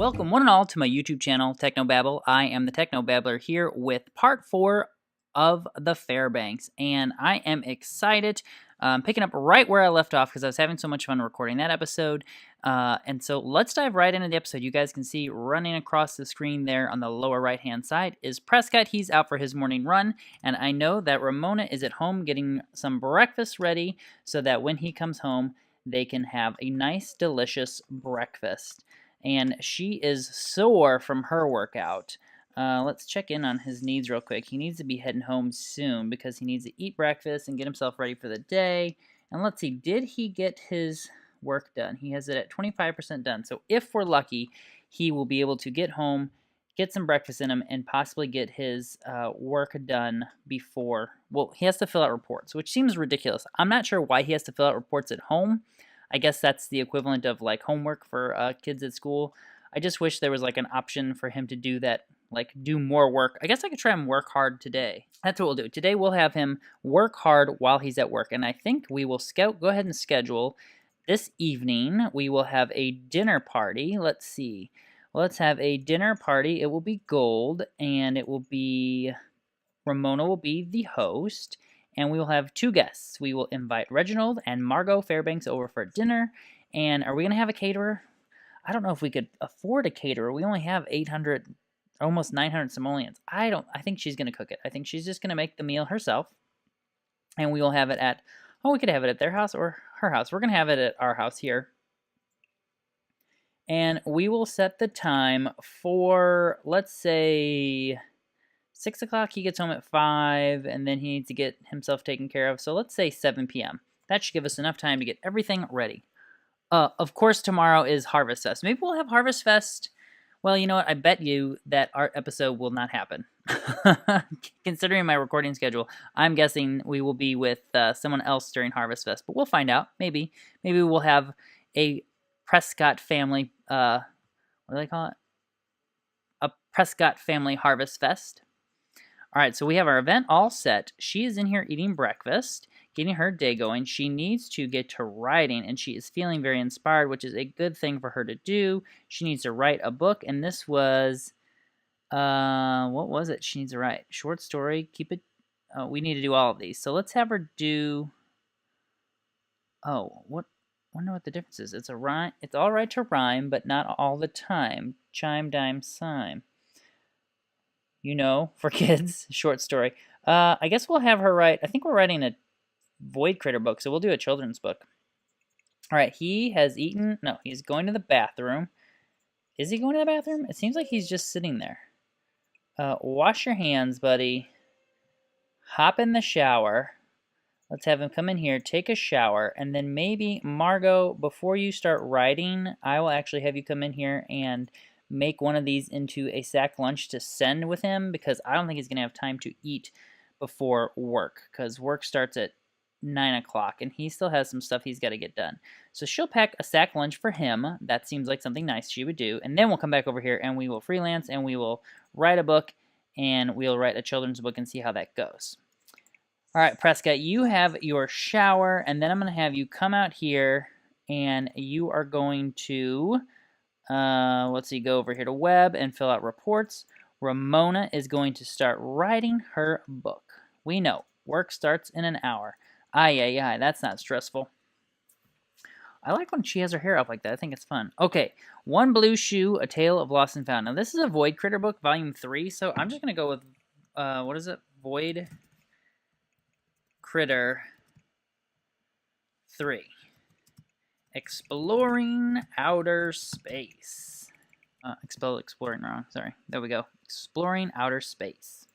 Welcome one and all to my YouTube channel, Technobabble. I am the Technobabbler here with part 4 of the Fairbanks, and I am excited. Picking up right where I left off because I was having so much fun recording that episode. And so let's dive right into the episode. You guys can see running across the screen there on the lower right-hand side is Prescott. He's out for his morning run, and I know that Ramona is at home getting some breakfast ready so that when he comes home, they can have a nice, delicious breakfast. And she is sore from her workout. Let's check in on his needs real quick. He needs to be heading home soon because he needs to eat breakfast and get himself ready for the day. And let's see, did he get his work done? He has it at 25% done. So if we're lucky, he will be able to get home, get some breakfast in him, and possibly get his work done before. Well, he has to fill out reports, which seems ridiculous. I'm not sure why he has to fill out reports at home. I guess that's the equivalent of like homework for kids at school. I just wish there was like an option for him to do that, like do more work. I guess I could try him work hard today. That's what we'll do. Today we'll have him work hard while he's at work. And I think we will go ahead and schedule this evening. We will have a dinner party. Let's see. Let's have a dinner party. It will be gold, and it will be Ramona will be the host. And we will have 2 guests. We will invite Reginald and Margot Fairbanks over for dinner. And are we going to have a caterer? I don't know if we could afford a caterer. We only have 800, almost 900 simoleons. I think she's going to cook it. I think she's just going to make the meal herself. And we will have it at, we could have it at their house or her house. We're going to have it at our house here. And we will set the time for, let's say, 6 o'clock. He gets home at 5, and then he needs to get himself taken care of. So let's say 7 p.m. That should give us enough time to get everything ready. Of course, tomorrow is Harvest Fest. Maybe we'll have Harvest Fest. Well, you know what? I bet you that our episode will not happen. Considering my recording schedule, I'm guessing we will be with someone else during Harvest Fest. But we'll find out. Maybe we'll have a Prescott family, what do they call it? A Prescott family Harvest Fest. All right, so we have our event all set. She is in here eating breakfast, getting her day going. She needs to get to writing, and she is feeling very inspired, which is a good thing for her to do. She needs to write a book, and this was, what was it she needs to write? Short story, keep it, we need to do all of these. So let's have her do, wonder what the difference is. It's a rhyme, it's all right to rhyme, but not all the time. Chime, dime, sime. You know, for kids, short story. I guess we'll have her write, I think we're writing a Void Critter book, so we'll do a children's book. All right, he has eaten, no, he's going to the bathroom. Is he going to the bathroom? It seems like he's just sitting there. Wash your hands, buddy. Hop in the shower. Let's have him come in here, take a shower, and then maybe, Margot, before you start writing, I will actually have you come in here and make one of these into a sack lunch to send with him, because I don't think he's going to have time to eat before work, because work starts at 9 o'clock, and he still has some stuff he's got to get done. So she'll pack a sack lunch for him. That seems like something nice she would do, and then we'll come back over here, and we will freelance, and we will write a book, and we'll write a children's book and see how that goes. All right, Prescott, you have your shower, and then I'm going to have you come out here, and you are going to... let's see, go over here to web and fill out reports. Ramona is going to start writing her book. We know, work starts in an hour. Ay, that's not stressful. I like when she has her hair up like that. I think it's fun. Okay, One Blue Shoe, A Tale of Lost and Found. Now, this is a Void Critter book, volume 3, so I'm just going to go with, what is it? Void Critter 3. Exploring Outer Space. Exploring wrong. Sorry. There we go. Exploring Outer Space.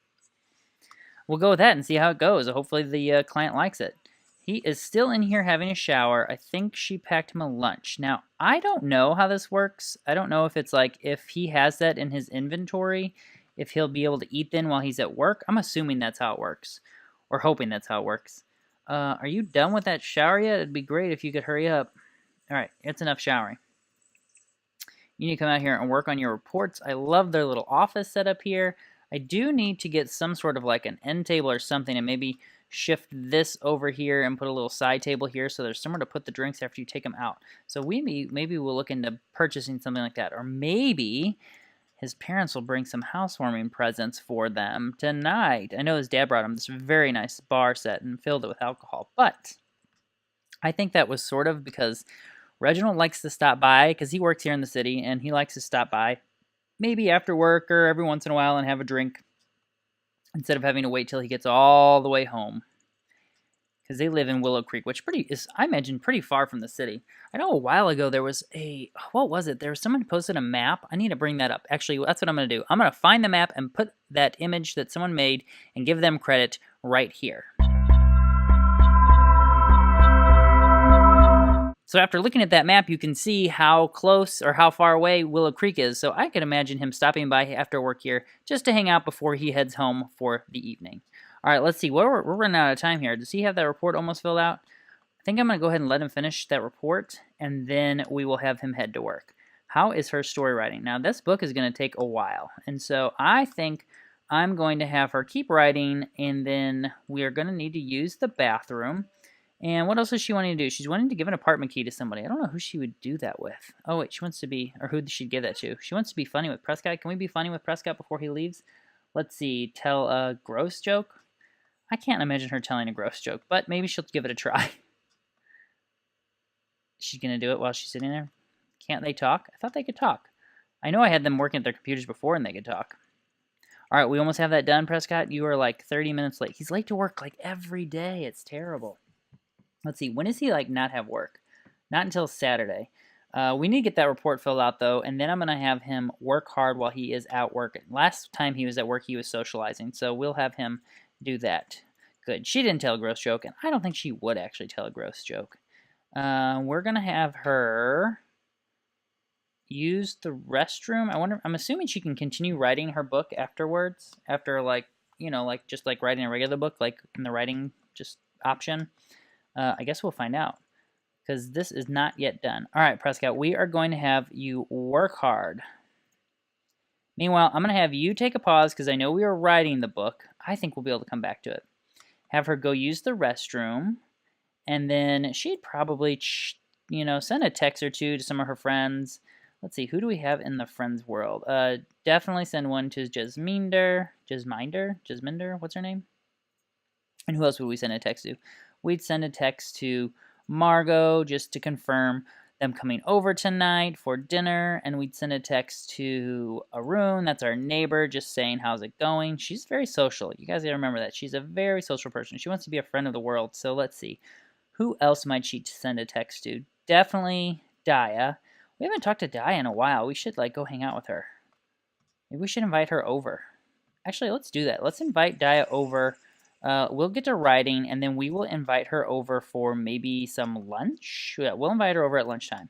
We'll go with that and see how it goes. Hopefully the client likes it. He is still in here having a shower. I think she packed him a lunch. Now, I don't know how this works. I don't know if it's like if he has that in his inventory, if he'll be able to eat then while he's at work. I'm assuming that's how it works. Or hoping that's how it works. Are you done with that shower yet? It'd be great if you could hurry up. All right, it's enough showering. You need to come out here and work on your reports. I love their little office setup here. I do need to get some sort of like an end table or something and maybe shift this over here and put a little side table here so there's somewhere to put the drinks after you take them out. So maybe we'll look into purchasing something like that. Or maybe his parents will bring some housewarming presents for them tonight. I know his dad brought him this very nice bar set and filled it with alcohol. But I think that was sort of because Reginald likes to stop by because he works here in the city and he likes to stop by maybe after work or every once in a while and have a drink instead of having to wait till he gets all the way home. Because they live in Willow Creek, which is, I imagine, pretty far from the city. I know a while ago there was what was it? There was someone who posted a map. I need to bring that up. Actually, that's what I'm going to do. I'm going to find the map and put that image that someone made and give them credit right here. So after looking at that map, you can see how close or how far away Willow Creek is. So I could imagine him stopping by after work here just to hang out before he heads home for the evening. All right, let's see. We're running out of time here. Does he have that report almost filled out? I think I'm going to go ahead and let him finish that report, and then we will have him head to work. How is her story writing? Now, this book is going to take a while, and so I think I'm going to have her keep writing, and then we are going to need to use the bathroom. And what else is she wanting to do? She's wanting to give an apartment key to somebody. I don't know who she would do that with. Oh, wait, she wants to be, or who she'd give that to. She wants to be funny with Prescott. Can we be funny with Prescott before he leaves? Let's see, tell a gross joke? I can't imagine her telling a gross joke, but maybe she'll give it a try. She's going to do it while she's sitting there? Can't they talk? I thought they could talk. I know I had them working at their computers before and they could talk. All right, we almost have that done, Prescott. You are like 30 minutes late. He's late to work like every day. It's terrible. Let's see, when does he like not have work? Not until Saturday. We need to get that report filled out though, and then I'm going to have him work hard while he is out working. Last time he was at work, he was socializing, so we'll have him do that. Good. She didn't tell a gross joke, and I don't think she would actually tell a gross joke. We're going to have her use the restroom. I'm assuming she can continue writing her book afterwards, after like, just like writing a regular book, like in the writing just option. I guess we'll find out, because this is not yet done. All right, Prescott, we are going to have you work hard. Meanwhile, I'm going to have you take a pause, because I know we are writing the book. I think we'll be able to come back to it. Have her go use the restroom, and then she'd probably, send a text or two to some of her friends. Let's see, who do we have in the friends world? Definitely send one to Jasminder, what's her name? And who else would we send a text to? We'd send a text to Margot just to confirm them coming over tonight for dinner, and we'd send a text to Arun, that's our neighbor, just saying how's it going. She's very social. You guys gotta remember that. She's a very social person. She wants to be a friend of the world. So let's see. Who else might she send a text to? Definitely Daya. We haven't talked to Daya in a while. We should go hang out with her. Maybe we should invite her over. Actually, let's do that. Let's invite Daya over. We'll get to writing, and then we will invite her over for maybe some lunch. Yeah, we'll invite her over at lunchtime.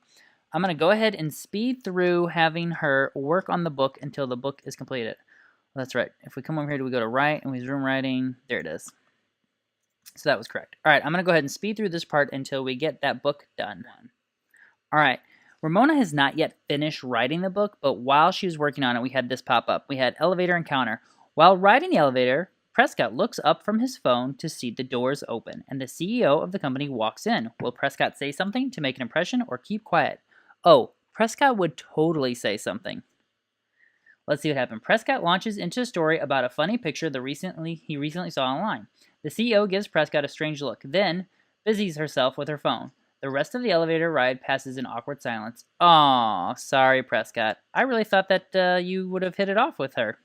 I'm going to go ahead and speed through having her work on the book until the book is completed. Well, that's right. If we come over here, do we go to write, and we zoom writing? There it is. So that was correct. All right, I'm going to go ahead and speed through this part until we get that book done. All right. Ramona has not yet finished writing the book, but while she was working on it, we had this pop up. We had elevator encounter. While riding the elevator, Prescott looks up from his phone to see the doors open, and the CEO of the company walks in. Will Prescott say something to make an impression or keep quiet? Oh, Prescott would totally say something. Let's see what happened. Prescott launches into a story about a funny picture he recently saw online. The CEO gives Prescott a strange look, then busies herself with her phone. The rest of the elevator ride passes in awkward silence. Aw, sorry, Prescott. I really thought that you would have hit it off with her.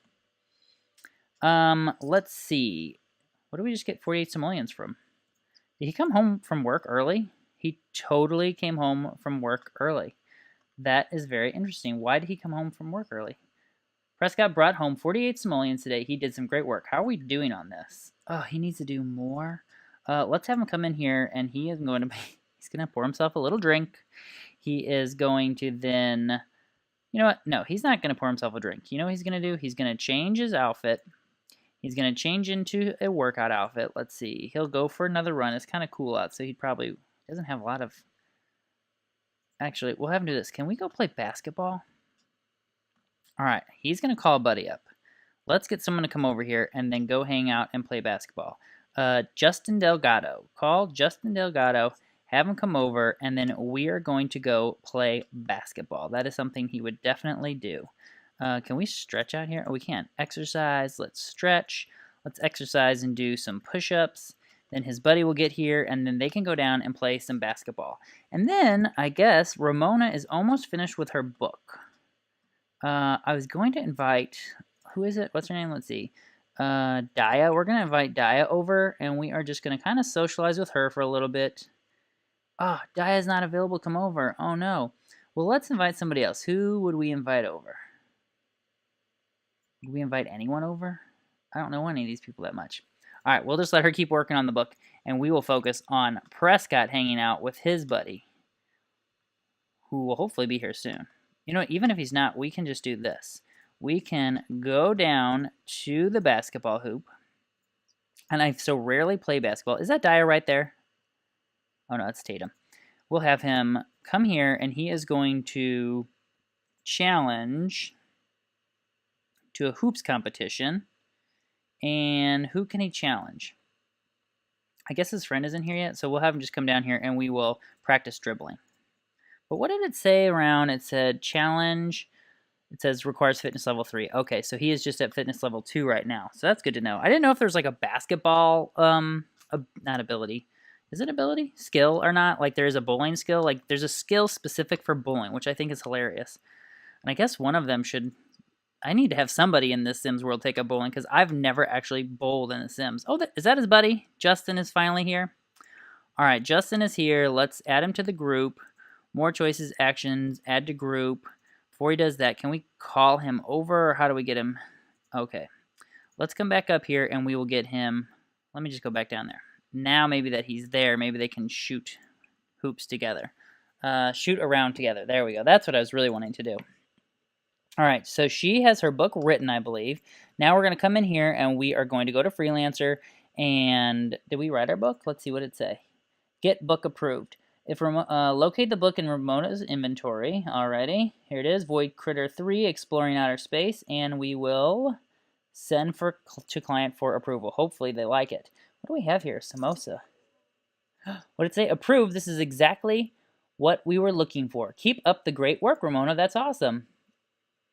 Let's see. What did we just get 48 simoleons from? Did he come home from work early? He totally came home from work early. That is very interesting. Why did he come home from work early? Prescott brought home 48 simoleons today. He did some great work. How are we doing on this? Oh, he needs to do more. Let's have him come in here, and he's going to pour himself a little drink. He is going to then, you know what? No, he's not going to pour himself a drink. You know what he's going to do? He's going to change his outfit. He's going to change into a workout outfit. Let's see. He'll go for another run. It's kind of cool out, so he probably doesn't have a lot of... Actually, we'll have him do this. Can we go play basketball? All right. He's going to call a buddy up. Let's get someone to come over here and then go hang out and play basketball. Justin Delgado. Call Justin Delgado, have him come over, and then we are going to go play basketball. That is something he would definitely do. Can we stretch out here? Oh, we can't. Exercise. Let's stretch. Let's exercise and do some push-ups. Then his buddy will get here, and then they can go down and play some basketball. And then, I guess, Ramona is almost finished with her book. I was going to invite... Who is it? What's her name? Let's see. Daya. We're going to invite Daya over, and we are just going to kind of socialize with her for a little bit. Ah, oh, Daya's not available to come over. Oh, no. Well, let's invite somebody else. Who would we invite over? Would we invite anyone over? I don't know any of these people that much. All right, we'll just let her keep working on the book, and we will focus on Prescott hanging out with his buddy, who will hopefully be here soon. You know what? Even if he's not, we can just do this. We can go down to the basketball hoop. And I so rarely play basketball. Is that Dyer right there? Oh, no, it's Tatum. We'll have him come here, and he is going to challenge to a hoops competition. And who can he challenge? I guess his friend isn't here yet, so we'll have him just come down here, and we will practice dribbling. But what did it say around? It said challenge. It says requires fitness level 3. Okay, so he is just at fitness level 2 right now. So that's good to know. I didn't know if there's like a basketball, not ability. Is it ability? Skill or not? Like there is a bowling skill. Like there's a skill specific for bowling, which I think is hilarious. And I guess one of them should... I need to have somebody in this Sims world take up bowling because I've never actually bowled in the Sims. Oh, is that his buddy? Justin is finally here. All right, Justin is here. Let's add him to the group. More choices, actions, add to group. Before he does that, can we call him over, or how do we get him? Okay. Let's come back up here, and we will get him. Let me just go back down there. Now maybe that he's there, maybe they can shoot hoops together. Shoot around together. There we go. That's what I was really wanting to do. All right, so she has her book written, I believe. Now we're going to come in here, and we are going to go to Freelancer. And did we write our book? Let's see what it say. Get book approved. If locate the book in Ramona's inventory. Alrighty, here it is. Void Critter 3, Exploring Outer Space, and we will send to client for approval. Hopefully they like it. What do we have here? Samosa. What did it say? Approved. This is exactly what we were looking for. Keep up the great work, Ramona. That's awesome.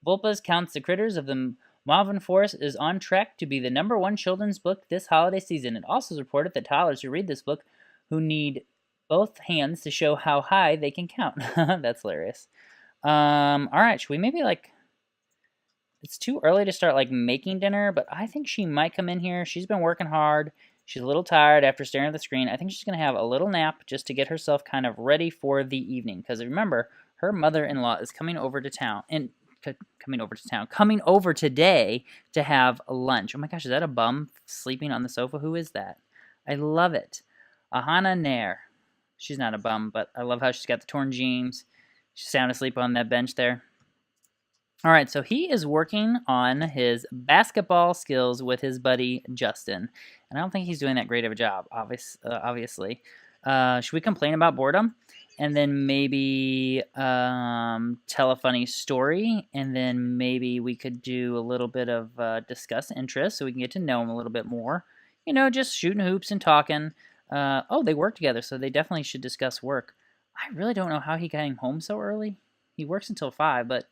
Vulpes Counts the Critters of the Malvern Forest is on track to be the #1 children's book this holiday season. It also is reported that toddlers who read this book who need both hands to show how high they can count. That's hilarious. All right, should we maybe it's too early to start making dinner, but I think she might come in here. She's been working hard. She's a little tired after staring at the screen. I think she's going to have a little nap just to get herself kind of ready for the evening. Because remember, her mother-in-law is coming over today to have lunch. Oh my gosh, is that a bum sleeping on the sofa? Who is that? I love it. Ahana Nair. She's not a bum, but I love how she's got the torn jeans. She's sound asleep on that bench there. All right, so he is working on his basketball skills with his buddy Justin. And I don't think he's doing that great of a job, obviously. Should we complain about boredom? And then maybe tell a funny story. And then maybe we could do a little bit of discuss interests so we can get to know him a little bit more. You know, just shooting hoops and talking. Oh, they work together, so they definitely should discuss work. I really don't know how he came home so early. He works until 5, but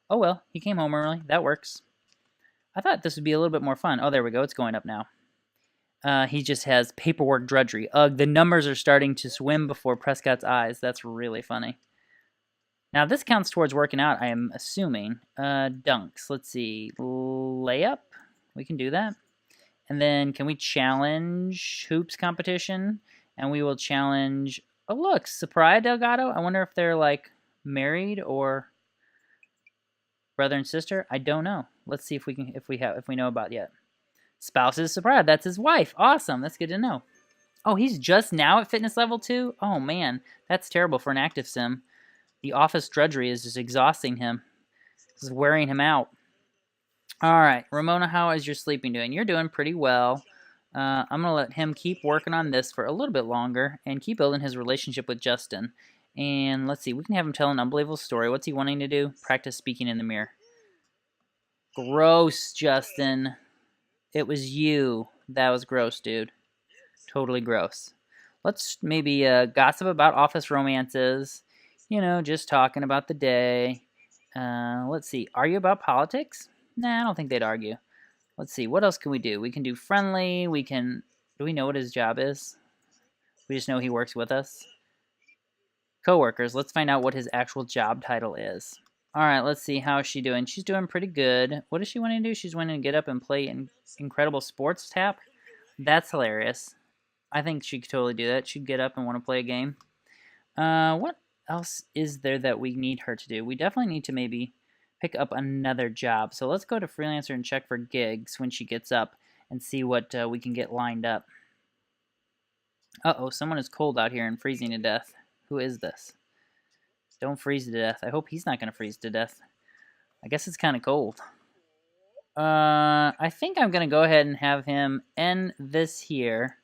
oh well, he came home early. That works. I thought this would be a little bit more fun. Oh, there we go. It's going up now. He just has paperwork drudgery. Ugh, the numbers are starting to swim before Prescott's eyes. That's really funny. Now, this counts towards working out, I am assuming. Dunks. Let's see. Layup. We can do that. And then can we challenge hoops competition? And we will challenge... Oh, look. Sopraya Delgado. I wonder if they're, married or brother and sister. I don't know. Let's see if we know about yet. Spouse is Sopraya. That's his wife. Awesome. That's good to know. Oh, he's just now at fitness level 2? Oh, man. That's terrible for an active sim. The office drudgery is just exhausting him. This is wearing him out. All right, Ramona, how is your sleeping doing? You're doing pretty well. I'm going to let him keep working on this for a little bit longer and keep building his relationship with Justin. And let's see, we can have him tell an unbelievable story. What's he wanting to do? Practice speaking in the mirror. Gross, Justin. It was you. That was gross, dude. Totally gross. Let's maybe gossip about office romances. You know, just talking about the day. Let's see. Argue about politics? Nah, I don't think they'd argue. Let's see. What else can we do? We can do friendly. We can. Do we know what his job is? We just know he works with us. Coworkers. Let's find out what his actual job title is. All right, let's see. How is she doing? She's doing pretty good. What does she want to do? She's wanting to get up and play Incredible Sports Tap. That's hilarious. I think she could totally do that. She'd get up and want to play a game. What else is there that we need her to do? We definitely need to maybe pick up another job. So let's go to Freelancer and check for gigs when she gets up and see what we can get lined up. Uh-oh, someone is cold out here and freezing to death. Who is this? Don't freeze to death. I hope he's not going to freeze to death. I guess it's kind of cold. I think I'm going to go ahead and have him end this here.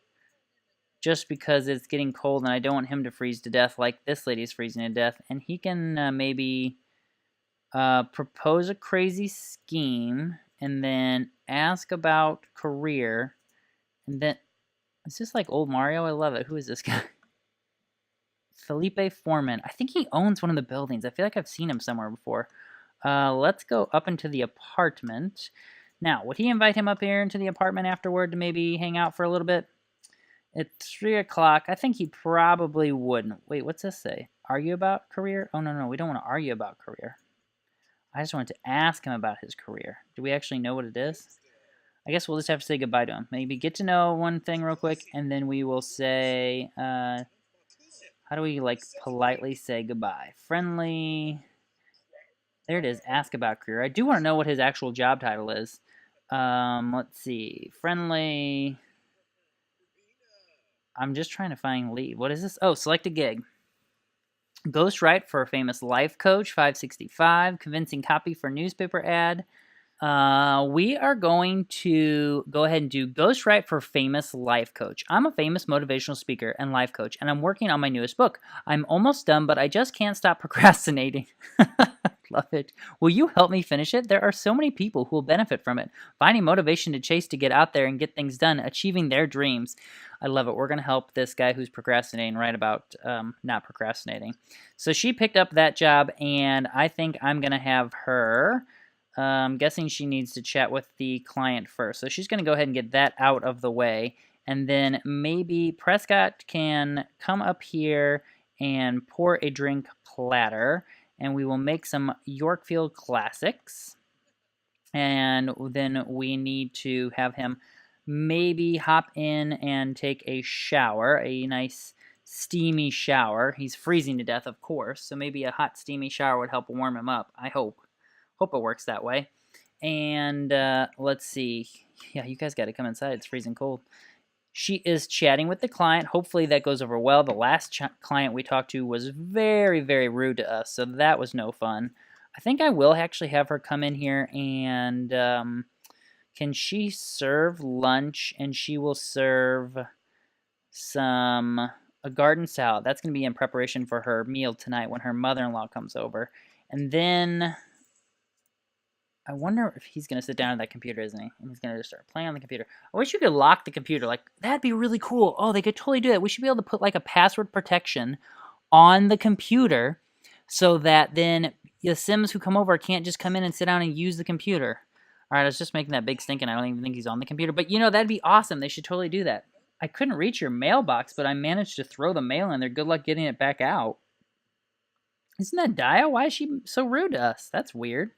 Just because it's getting cold and I don't want him to freeze to death like this lady's freezing to death. And he can maybe propose a crazy scheme and then ask about career. And then, is this like old Mario? I love it. Who is this guy? Felipe Foreman. I think he owns one of the buildings. I feel like I've seen him somewhere before. Let's go up into the apartment. Now, would he invite him up here into the apartment afterward to maybe hang out for a little bit? It's 3 o'clock. I think he probably wouldn't. Wait, what's this say? Argue about career? Oh, no, we don't want to argue about career. I just wanted to ask him about his career. Do we actually know what it is? I guess we'll just have to say goodbye to him. Maybe get to know one thing real quick, and then we will say, how do we, like, politely say goodbye? Friendly. There it is. Ask about career. I do want to know what his actual job title is. Let's see. Friendly. I'm just trying to find lead. What is this? Oh, select a gig. Ghostwrite for a famous life coach, 565. Convincing copy for newspaper ad. We are going to go ahead and do ghostwrite for famous life coach. I'm a famous motivational speaker and life coach, and I'm working on my newest book. I'm almost done, but I just can't stop procrastinating. Love it. Will you help me finish it? There are so many people who will benefit from it. Finding motivation to chase to get out there and get things done, achieving their dreams. I love it. We're going to help this guy who's procrastinating write about not procrastinating. So she picked up that job, and I think I'm going to have her. I'm guessing she needs to chat with the client first. So she's going to go ahead and get that out of the way. And then maybe Prescott can come up here and pour a drink platter. And we will make some Yorkfield Classics. And then we need to have him maybe hop in and take a shower, a nice steamy shower. He's freezing to death, of course, so maybe a hot steamy shower would help warm him up, I hope. Hope it works that way. And let's see. Yeah, you guys got to come inside. It's freezing cold. She is chatting with the client. Hopefully that goes over well. The last client we talked to was very, very rude to us, so that was no fun. I think I will actually have her come in here and can she serve lunch? And she will serve a garden salad. That's going to be in preparation for her meal tonight when her mother-in-law comes over. And then I wonder if he's going to sit down at that computer, isn't he? And he's going to just start playing on the computer. I wish you could lock the computer. Like, that'd be really cool. Oh, they could totally do that. We should be able to put, like, a password protection on the computer so that then the Sims who come over can't just come in and sit down and use the computer. All right, I was just making that big stinking. I don't even think he's on the computer. But, you know, that'd be awesome. They should totally do that. I couldn't reach your mailbox, but I managed to throw the mail in there. Good luck getting it back out. Isn't that Dia? Why is she so rude to us? That's weird.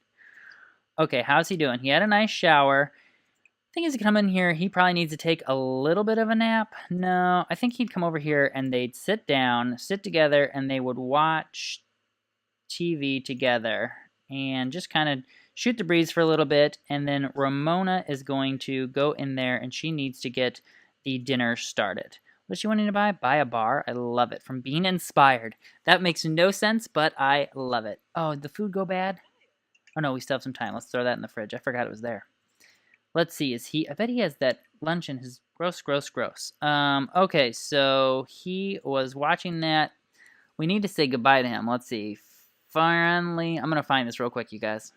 Okay, how's he doing? He had a nice shower. I think as he come in here, he probably needs to take a little bit of a nap. No, I think he'd come over here and they'd sit down, sit together, and they would watch TV together and just kind of shoot the breeze for a little bit. And then Ramona is going to go in there and she needs to get the dinner started. What's she wanting to buy? Buy a bar? I love it. From being inspired. That makes no sense, but I love it. Oh, did the food go bad? Oh no, we still have some time. Let's throw that in the fridge. I forgot it was there. Let's see. I bet he has that lunch in his gross. Okay, so he was watching that. We need to say goodbye to him. Let's see. Finally, I'm going to find this real quick, you guys.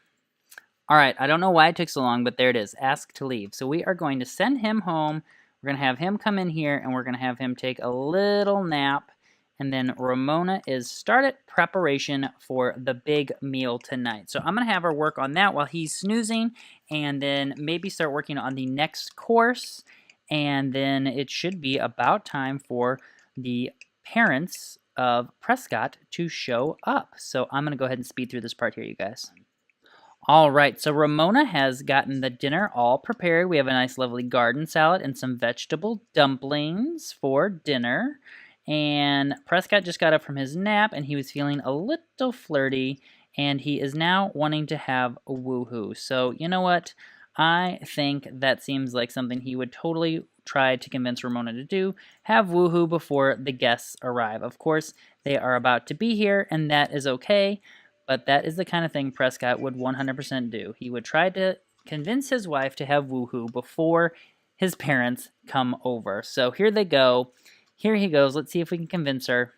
All right, I don't know why it took so long, but there it is. Ask to leave. So we are going to send him home We're going to have him come in here, and we're going to have him take a little nap. And then Ramona is started preparation for the big meal tonight. So I'm going to have her work on that while he's snoozing, and then maybe start working on the next course. And then it should be about time for the parents of Prescott to show up. So I'm going to go ahead and speed through this part here, you guys. All right, so Ramona has gotten the dinner all prepared. We have a nice, lovely garden salad and some vegetable dumplings for dinner. And Prescott just got up from his nap, and he was feeling a little flirty, and he is now wanting to have a woohoo. So, you know what? I think that seems like something he would totally try to convince Ramona to do. Have woohoo before the guests arrive. Of course, they are about to be here, and that is okay. But that is the kind of thing Prescott would 100% do. He would try to convince his wife to have woohoo before his parents come over. So here they go. Here he goes. Let's see if we can convince her.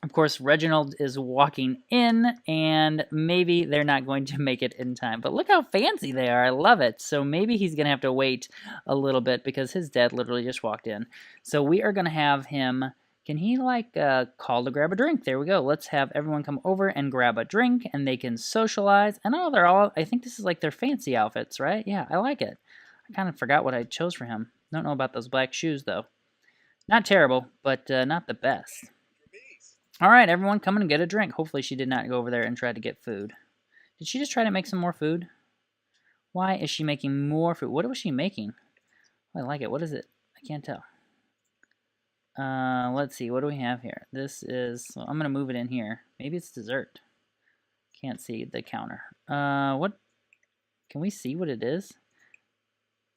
Of course, Reginald is walking in, and maybe they're not going to make it in time. But look how fancy they are. I love it. So maybe he's going to have to wait a little bit because his dad literally just walked in. So we are going to have him... Can he, call to grab a drink? There we go. Let's have everyone come over and grab a drink, and they can socialize. And I think this is like their fancy outfits, right? Yeah, I like it. I kind of forgot what I chose for him. Don't know about those black shoes, though. Not terrible, but not the best. All right, everyone, come and get a drink. Hopefully she did not go over there and try to get food. Did she just try to make some more food? Why is she making more food? What was she making? Oh, I like it. What is it? I can't tell. Let's see, what do we have here? This is, well, I'm going to move it in here. Maybe it's dessert. Can't see the counter. What, can we see what it is?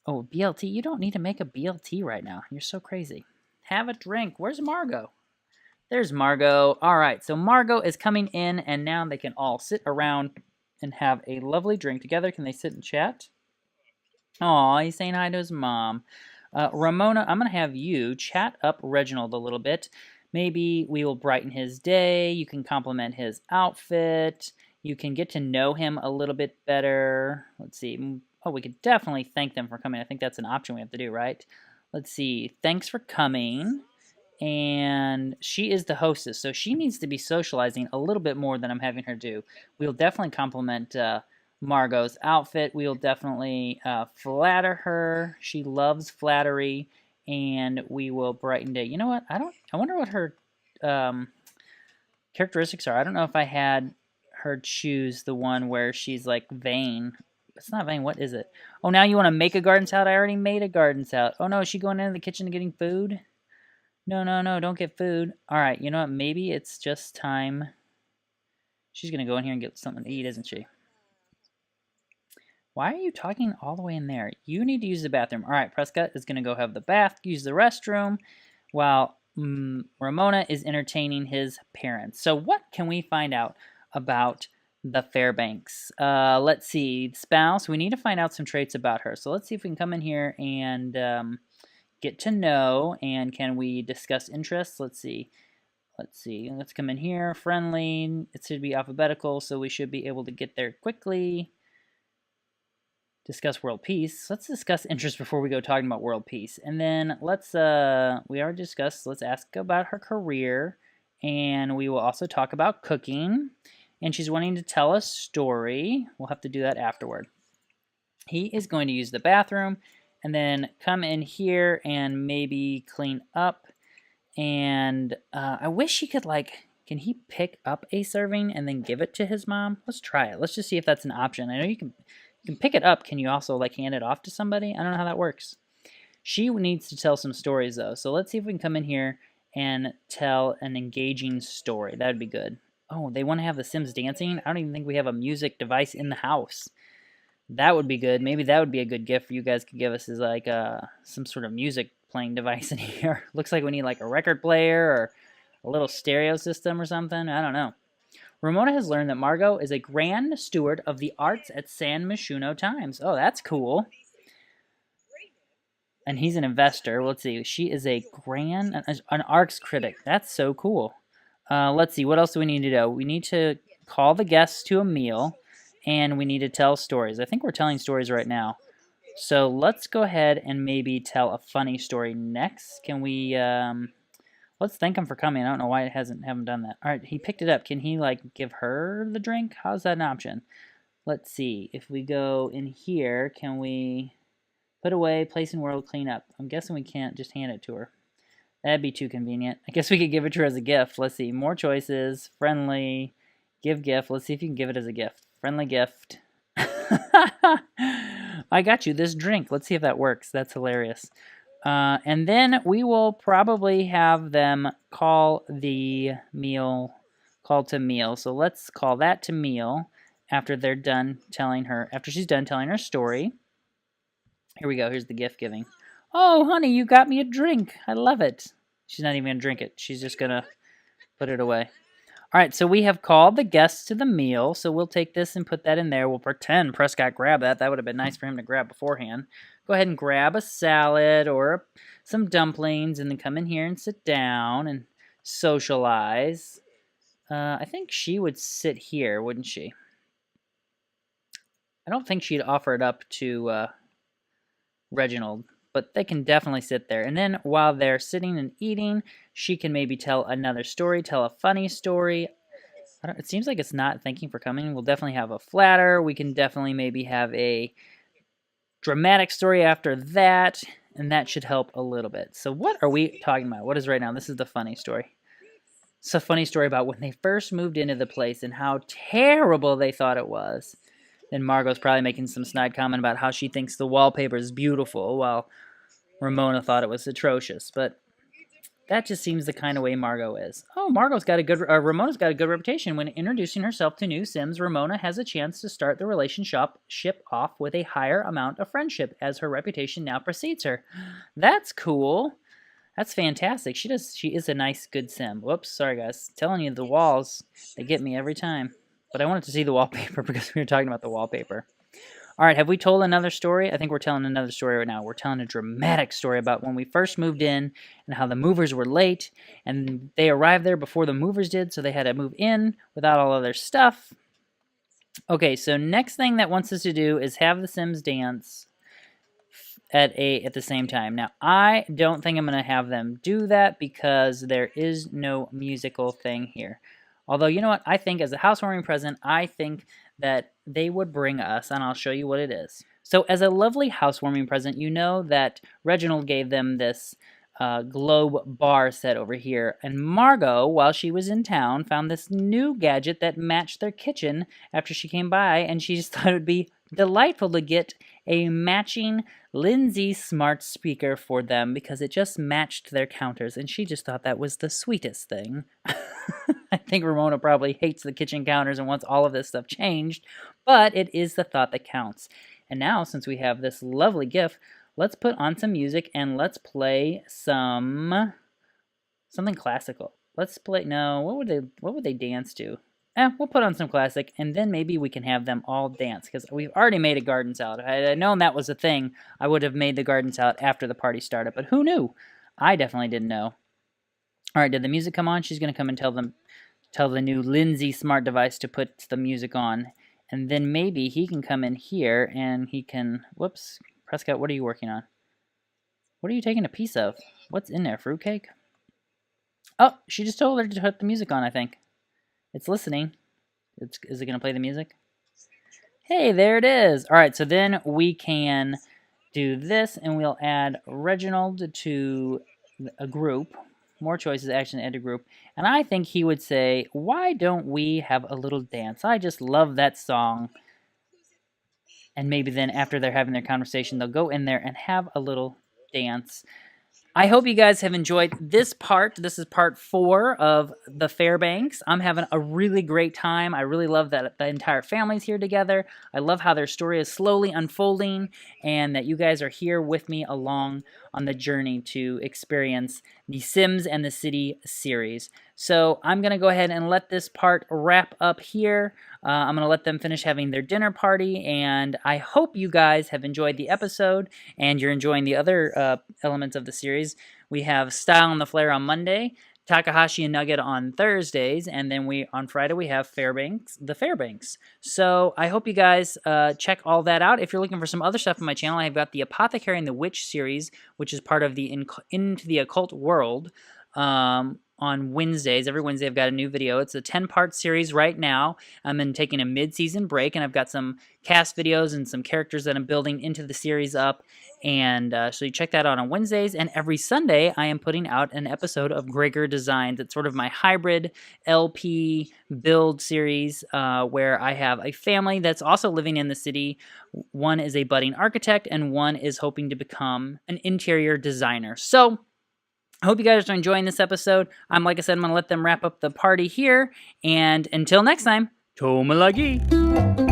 Oh, BLT, you don't need to make a BLT right now. You're so crazy. Have a drink. Where's Margot? There's Margot. All right, so Margot is coming in, and now they can all sit around and have a lovely drink together. Can they sit and chat? Aw, he's saying hi to his mom. Ramona, I'm going to have you chat up Reginald a little bit. Maybe we will brighten his day. You can compliment his outfit. You can get to know him a little bit better. Let's see. Oh, we could definitely thank them for coming. I think that's an option we have to do, right? Let's see. Thanks for coming. And she is the hostess, so she needs to be socializing a little bit more than I'm having her do. We'll definitely compliment Margot's outfit. We'll definitely flatter her. She loves flattery, and we will brighten day. You know what? I wonder what her characteristics are. I don't know if I had her choose the one where she's like vain. It's not vain. What is it? Oh, now you want to make a garden salad? I already made a garden salad. Oh no, is she going into the kitchen and getting food? No, no, no, don't get food. All right, you know what? Maybe it's just time. She's going to go in here and get something to eat, isn't she? Why are you talking all the way in there? You need to use the bathroom. All right, Prescott is going to go have the bath, use the restroom, while Ramona is entertaining his parents. So what can we find out about the Fairbanks? Let's see. Spouse, we need to find out some traits about her. So let's see if we can come in here and get to know, and can we discuss interests? Let's see. Let's come in here. Friendly. It should be alphabetical, so we should be able to get there quickly. Discuss world peace. Let's discuss interests before we go talking about world peace. And then let's, we already discussed, let's ask about her career. And we will also talk about cooking. And she's wanting to tell a story. We'll have to do that afterward. He is going to use the bathroom and then come in here and maybe clean up. And I wish he could, can he pick up a serving and then give it to his mom? Let's try it. Let's just see if that's an option. I know you can pick it up. Can you also, hand it off to somebody? I don't know how that works. She needs to tell some stories, though. So let's see if we can come in here and tell an engaging story. That would be good. Oh, they want to have the Sims dancing? I don't even think we have a music device in the house. That would be good. Maybe that would be a good gift for you guys could give us, is some sort of music playing device in here. Looks like we need a record player or a little stereo system or something. I don't know. Ramona has learned that Margot is a Grand Steward of the Arts at San Myshuno Times. Oh, that's cool. And he's an investor. Let's see. She is an arts critic. That's so cool. Let's see. What else do we need to do? We need to call the guests to a meal, and we need to tell stories. I think we're telling stories right now. So let's go ahead and maybe tell a funny story next. Can we, let's thank him for coming. I don't know why it haven't done that. All right, he picked it up. Can he, like, give her the drink? How's that an option? Let's see. If we go in here, can we put away, place in world, clean up? I'm guessing we can't just hand it to her. That'd be too convenient. I guess we could give it to her as a gift. Let's see. More choices. Friendly. Give gift. Let's see if you can give it as a gift. Friendly gift. I got you this drink. Let's see if that works. That's hilarious. And then we will probably have them call the meal, call to meal. So let's call that to meal after they're done telling her, after she's done telling her story. Here we go. Here's the gift giving. Oh, honey, you got me a drink. I love it. She's not even going to drink it. She's just going to put it away. All right, so we have called the guests to the meal. So we'll take this and put that in there. We'll pretend Prescott grabbed that. That would have been nice for him to grab beforehand. Go ahead and grab a salad or some dumplings and then come in here and sit down and socialize. I think she would sit here, wouldn't she? I don't think she'd offer it up to Reginald, but they can definitely sit there. And then while they're sitting and eating, she can maybe tell another story, tell a funny story. It seems like it's not thanking for coming. We'll definitely have a flatter. We can definitely maybe have a dramatic story after that, and that should help a little bit. So what are we talking about? What is right now? This is the funny story. It's a funny story about when they first moved into the place and how terrible they thought it was. Then Margot's probably making some snide comment about how she thinks the wallpaper is beautiful, while Ramona thought it was atrocious. But that just seems the kind of way Margot is. Oh, Ramona's got a good reputation. When introducing herself to new Sims, Ramona has a chance to start the relationship off with a higher amount of friendship, as her reputation now precedes her. That's cool. That's fantastic. She is a nice, good Sim. Whoops, sorry guys. I'm telling you, the walls, they get me every time. But I wanted to see the wallpaper because we were talking about the wallpaper. All right, have we told another story? I think we're telling another story right now. We're telling a dramatic story about when we first moved in and how the movers were late, and they arrived there before the movers did, so they had to move in without all of their stuff. Okay, so next thing that wants us to do is have the Sims dance at the same time. Now, I don't think I'm going to have them do that because there is no musical thing here. Although, you know what? I think as a housewarming present, I think that they would bring us, and I'll show you what it is. So as a lovely housewarming present, you know that Reginald gave them this globe bar set over here. And Margot, while she was in town, found this new gadget that matched their kitchen after she came by, and she just thought it would be delightful to get a matching Lindsay smart speaker for them because it just matched their counters, and she just thought that was the sweetest thing. I think Ramona probably hates the kitchen counters and wants all of this stuff changed, but it is the thought that counts. And now, since we have this lovely gift, let's put on some music and let's play something classical. Let's play, no, what would they dance to? We'll put on some classic, and then maybe we can have them all dance, because we've already made a garden salad. Had I known that was a thing, I would have made the garden salad after the party started, but who knew? I definitely didn't know. All right, did the music come on? She's going to come and tell the new Lindsay smart device to put the music on, and then maybe he can come in here, and he can, whoops, Prescott, what are you working on? What are you taking a piece of? What's in there, fruitcake? Oh, she just told her to put the music on, I think. It's listening. Is it going to play the music? Hey, there it is. All right, so then we can do this, and we'll add Reginald to a group. More choices, action, add a group. And I think he would say, why don't we have a little dance? I just love that song. And maybe then after they're having their conversation, they'll go in there and have a little dance. I hope you guys have enjoyed this part. This is part 4 of the Fairbanks. I'm having a really great time. I really love that the entire family's here together. I love how their story is slowly unfolding and that you guys are here with me along on the journey to experience the Sims and the City series. So I'm going to go ahead and let this part wrap up here. I'm going to let them finish having their dinner party, and I hope you guys have enjoyed the episode and you're enjoying the other elements of the series. We have Style and the Flare on Monday, Takahashi and Nugget on Thursdays, and then on Friday we have the Fairbanks. So I hope you guys check all that out. If you're looking for some other stuff on my channel, I've got the Apothecary and the Witch series, which is part of the Into the Occult World. On Wednesdays. Every Wednesday I've got a new video. It's a 10-part series right now. I'm taking a mid-season break, and I've got some cast videos and some characters that I'm building into the series up. And so you check that out on Wednesdays. And every Sunday I am putting out an episode of Gregor Designs. It's sort of my hybrid LP build series where I have a family that's also living in the city. One is a budding architect, and one is hoping to become an interior designer. So I hope you guys are enjoying this episode. Like I said, I'm going to let them wrap up the party here. And until next time, Tomalagi!